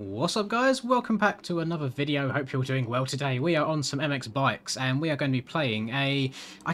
What's up guys, welcome back to another video. Hope you're doing well today. We are on some MX bikes and we are going to be playing I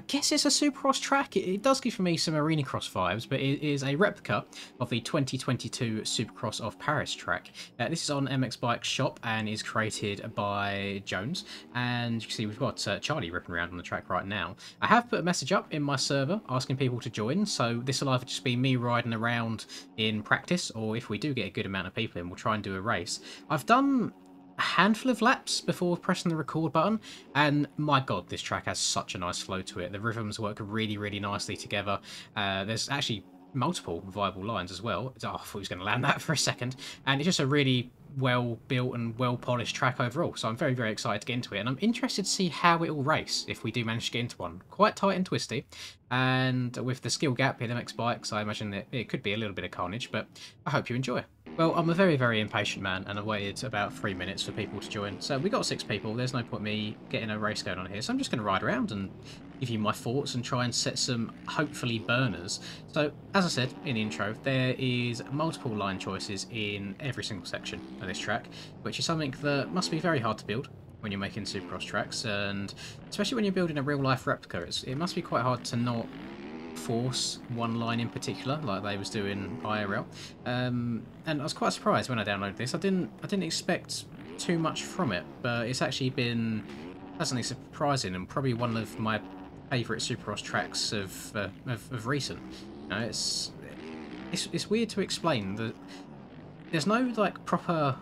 guess it's a Supercross track. It does give me some Arena Cross vibes, but it is a replica of the 2022 Supercross of Paris track. This is on MX Bikes shop and is created by Jones, and you can see we've got Charlie ripping around on the track right now. I have put a message up in my server asking people to join, so this will either just be me riding around in practice, or if we do get a good amount of people in, we'll try and do a race. I've done a handful of laps before pressing the record button, and my god, this track has such a nice flow to it. The rhythms work really nicely together. There's actually multiple viable lines as well. Oh, I thought he was going to land that for a second. And it's just a really well built and well polished track overall, so I'm very excited to get into it, and I'm interested to see how it will race if we do manage to get into one. Quite tight and twisty, and with the skill gap in MX bikes, I imagine that it could be a little bit of carnage, but I hope you enjoy. Well, I'm a very impatient man, and I waited about 3 minutes for people to join. So we got 6 people. There's no point me getting a race going on here. So I'm just going to ride around and give you my thoughts and try and set some, hopefully, burners. So, as I said in the intro, there is multiple line choices in every single section of this track, which is something that must be very hard to build when you're making Supercross tracks, and especially when you're building a real-life replica, it must be quite hard to not force one line in particular like they was doing IRL, and I was quite surprised when I downloaded this. I didn't expect too much from it, but it's actually been pleasantly surprising and probably one of my favourite Supercross tracks of recent. You know, it's weird to explain. That there's no like proper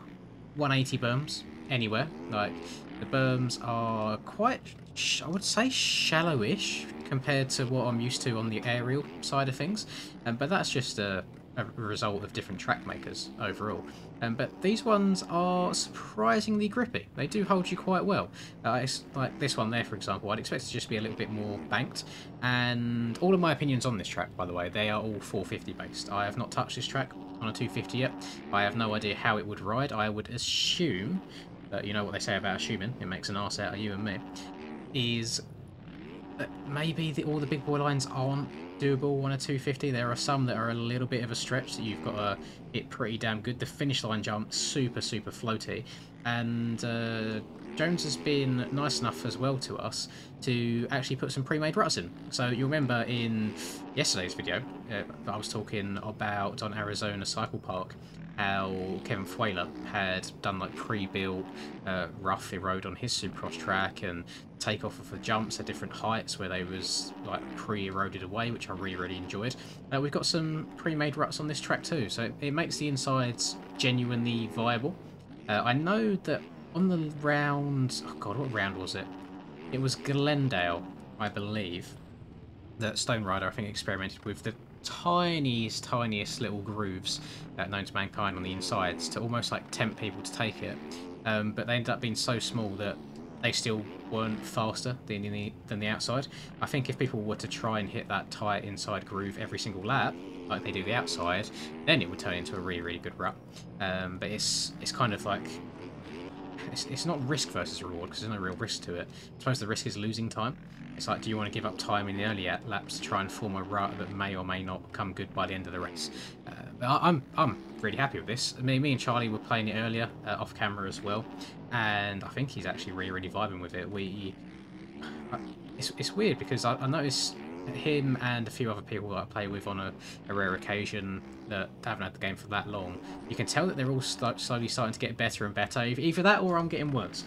180 berms anywhere. Like, the berms are quite, I would say, shallowish compared to what I'm used to on the aerial side of things, but that's just a result of different track makers overall. But these ones are surprisingly grippy. They do hold you quite well. It's like this one there, for example. I'd expect it to just be a little bit more banked. And all of my opinions on this track, by the way, they are all 450 based. I have not touched this track on a 250 yet. I have no idea how it would ride. I would assume that, you know what they say about assuming, it makes an arse out of you and me, is that maybe all the big boy lines aren't doable on a 250. There are some that are a little bit of a stretch that you've got to hit pretty damn good. The finish line jump, super floaty, and Jones has been nice enough as well to us to actually put some pre-made ruts in. So you remember in yesterday's video that I was talking about on Arizona Cycle Park, how Kevin Fuela had done like pre-built rough road on his Supercross track, and takeoff of the jumps at different heights where they was like pre-eroded away, which I really enjoyed. We've got some pre-made ruts on this track too, so it makes the insides genuinely viable. I know that on the round, oh god, what round was it? It was Glendale, I believe, that Stone Rider, I think, experimented with the tiniest little grooves known to mankind on the insides to almost like tempt people to take it, but they ended up being so small that they still weren't faster than the outside. I think if people were to try and hit that tight inside groove every single lap like they do the outside, then it would turn into a really good rut. But it's kind of like, it's not risk versus reward, because there's no real risk to it. I suppose the risk is losing time. It's like, do you want to give up time in the early laps to try and form a rut that may or may not come good by the end of the race? But I'm really happy with this. Me and Charlie were playing it earlier off camera as well, and I think he's actually really vibing with it. It's weird because I noticed him and a few other people that I play with on a rare occasion that haven't had the game for that long, you can tell that they're all slowly starting to get better and better. Either that or I'm getting worse.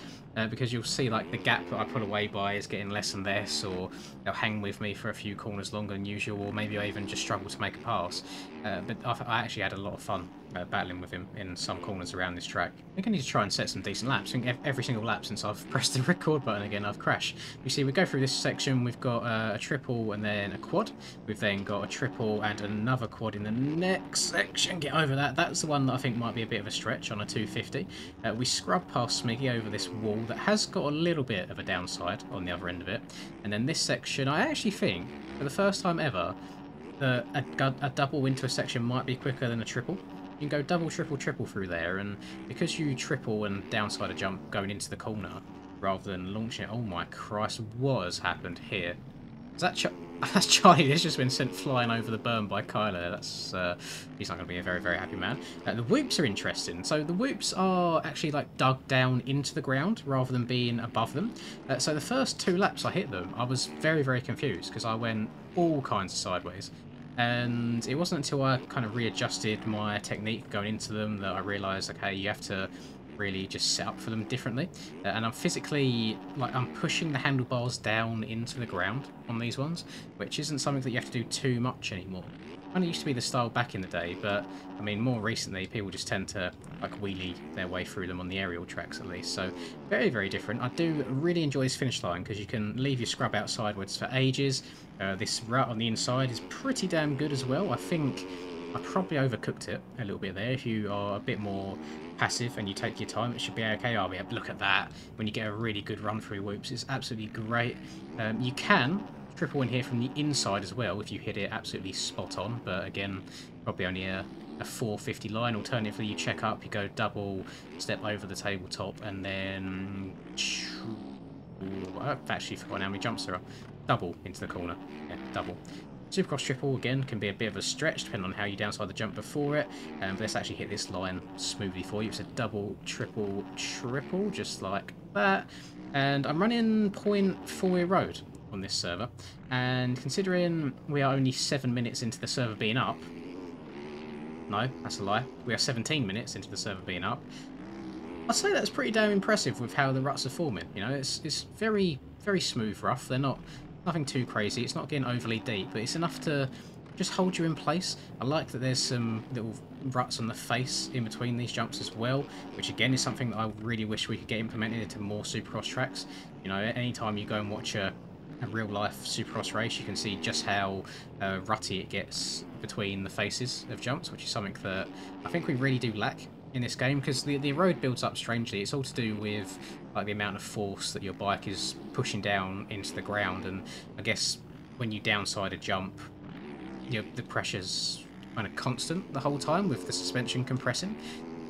Because you'll see like the gap that I pull away by is getting less and less, or they'll hang with me for a few corners longer than usual, or maybe I even just struggle to make a pass. But I actually had a lot of fun battling with him in some corners around this track. I think I need to try and set some decent laps. I think every single lap since I've pressed the record button again, I've crashed. You see, we go through this section, we've got a triple and then a quad. We've then got a triple and another quad in the next section. Get over that. That's the one that I think might be a bit of a stretch on a 250. We scrub past Smiggy over this wall that has got a little bit of a downside on the other end of it. And then this section, I actually think, for the first time ever, that a double into a section might be quicker than a triple. You can go double, triple through there, and because you triple and downside a jump going into the corner rather than launching it, oh my Christ, what has happened here? Is that That's Charlie. He's just been sent flying over the berm by Kyler. That's he's not going to be a very, very happy man. The whoops are interesting. So the whoops are actually like dug down into the ground rather than being above them. So the first 2 laps I hit them, I was very, very confused because I went all kinds of sideways. And it wasn't until I kind of readjusted my technique going into them that I realised, okay, you have to really just set up for them differently. And I'm physically, like, I'm pushing the handlebars down into the ground on these ones, which isn't something that you have to do too much anymore. Kind of used to be the style back in the day, but I mean, more recently, people just tend to like wheelie their way through them on the aerial tracks at least. So very, very different. I do really enjoy this finish line because you can leave your scrub out sideways for ages. This route on the inside is pretty damn good as well. I think I probably overcooked it a little bit there. If you are a bit more passive and you take your time, it should be okay. Oh yeah, look at that. When you get a really good run through whoops, it's absolutely great. You can triple in here from the inside as well if you hit it absolutely spot on, but again, probably only a 450 line. Alternatively, you check up, you go double step over the tabletop, and then I've actually forgotten how many jumps there are. Double into the corner. Yeah, double. Supercross triple, again, can be a bit of a stretch depending on how you downside the jump before it. But let's actually hit this line smoothly for you. It's a double, triple, triple, just like that. And I'm running 0.4 road on this server. And considering we are only 7 minutes into the server being up... No, that's a lie. We are 17 minutes into the server being up. I'd say that's pretty damn impressive with how the ruts are forming. You know, it's very, very smooth rough. They're not... Nothing too crazy, it's not getting overly deep, but it's enough to just hold you in place. I like that there's some little ruts on the face in between these jumps as well, which again is something that I really wish we could get implemented into more Supercross tracks. You know, anytime you go and watch a real life Supercross race, you can see just how rutty it gets between the faces of jumps, which is something that I think we really do lack in this game, because the road builds up strangely. It's all to do with like the amount of force that your bike is pushing down into the ground, and I guess when you downside a jump, you know, the pressure's kind of constant the whole time with the suspension compressing.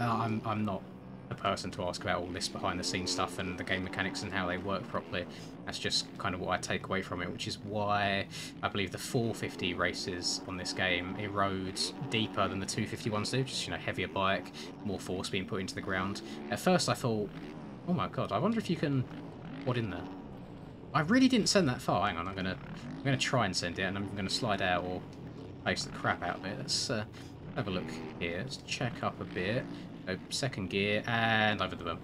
I'm not the person to ask about all this behind the scenes stuff and the game mechanics and how they work properly. That's just kind of what I take away from it, which is why I believe the 450 races on this game erode deeper than the 250 ones do. Just, you know, heavier bike, more force being put into the ground. At first I thought, oh my god, I wonder if you can... What in there? I really didn't send that far. Hang on, I'm gonna try and send it, and I'm gonna slide out or face the crap out of it. Let's have a look here. Let's check up a bit. Go second gear and over the bump.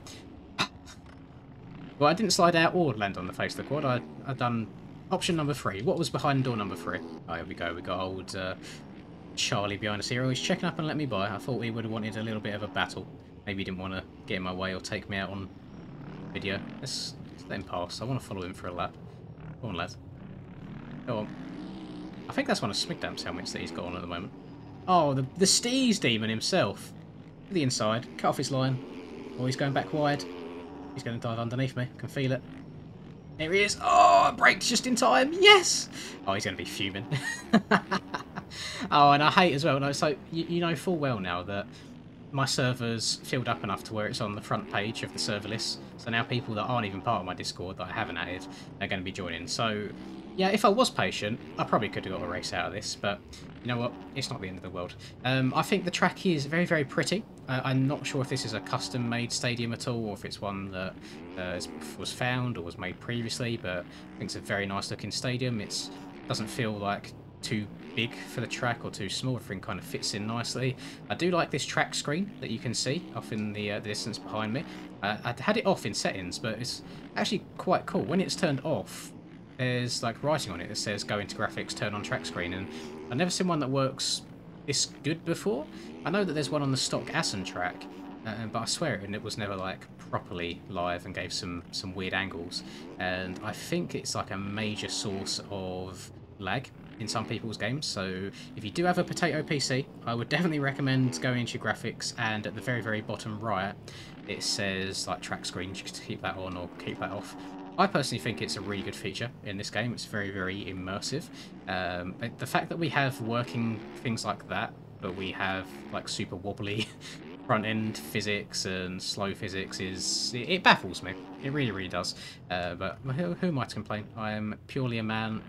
Well, I didn't slide out or land on the face of the quad. I'd done option number 3. What was behind door number 3? Oh, here we go. We got old Charlie behind us here. He's checking up and let me by. I thought he would have wanted a little bit of a battle. Maybe he didn't want to get in my way or take me out on video. Let's let him pass. I want to follow him for a lap. Go on, lad. Go on. I think that's one of Smigdamp's helmets that he's got on at the moment. Oh, the Steez Demon himself. To the inside. Cut off his line. Oh, he's going back wide. He's going to dive underneath me. I can feel it. There he is. Oh, brakes just in time. Yes! Oh, he's going to be fuming. Oh, and I hate as well. No, so you know full well now that my server's filled up enough to where it's on the front page of the server list. So now people that aren't even part of my Discord that I haven't added are going to be joining. So yeah, if I was patient, I probably could have got a race out of this, but you know what? It's not the end of the world. I think the track is very, very pretty. I'm not sure if this is a custom-made stadium at all, or if it's one that was found or was made previously, but I think it's a very nice-looking stadium. It doesn't feel like too big for the track or too small. Everything kind of fits in nicely. I do like this track screen that you can see off in the distance behind me. I had it off in settings, but it's actually quite cool. When it's turned off, there's like writing on it that says go into graphics, turn on track screen, and I've never seen one that works this good before. I know that there's one on the stock Assen track, but I swear it was never like properly live and gave some weird angles, and I think it's like a major source of lag in some people's games. So if you do have a potato PC, I would definitely recommend going into your graphics, and at the very, very bottom right it says like track screen. You can keep that on or keep that off. I personally think it's a really good feature in this game. It's very, very immersive. The fact that we have working things like that, but we have like super wobbly front end physics and slow physics, it baffles me. It really, really does. But who am I to complain? I am purely a man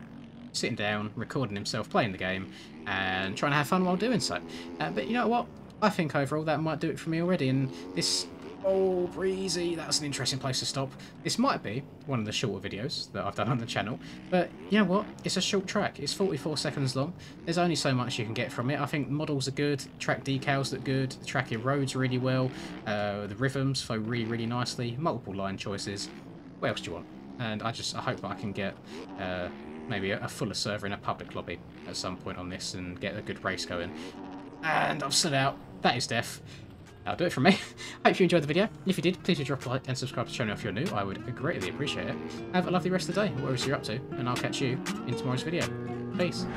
sitting down, recording himself playing the game, and trying to have fun while doing so. But you know what? I think overall that might do it for me already, and this... Oh, breezy, that's an interesting place to stop. This might be one of the shorter videos that I've done on the channel, but you know what? It's a short track. It's 44 seconds long. There's only so much you can get from it. I think models are good, track decals look good, the track erodes really well, the rhythms flow really, really nicely, multiple line choices. What else do you want? And I hope that I can get maybe a fuller server in a public lobby at some point on this and get a good race going. And I've stood out. That is death. That'll do it from me. Hope you enjoyed the video. If you did, please do drop a like and subscribe to the channel if you're new. I would greatly appreciate it. Have a lovely rest of the day, whatever you're up to, and I'll catch you in tomorrow's video. Peace.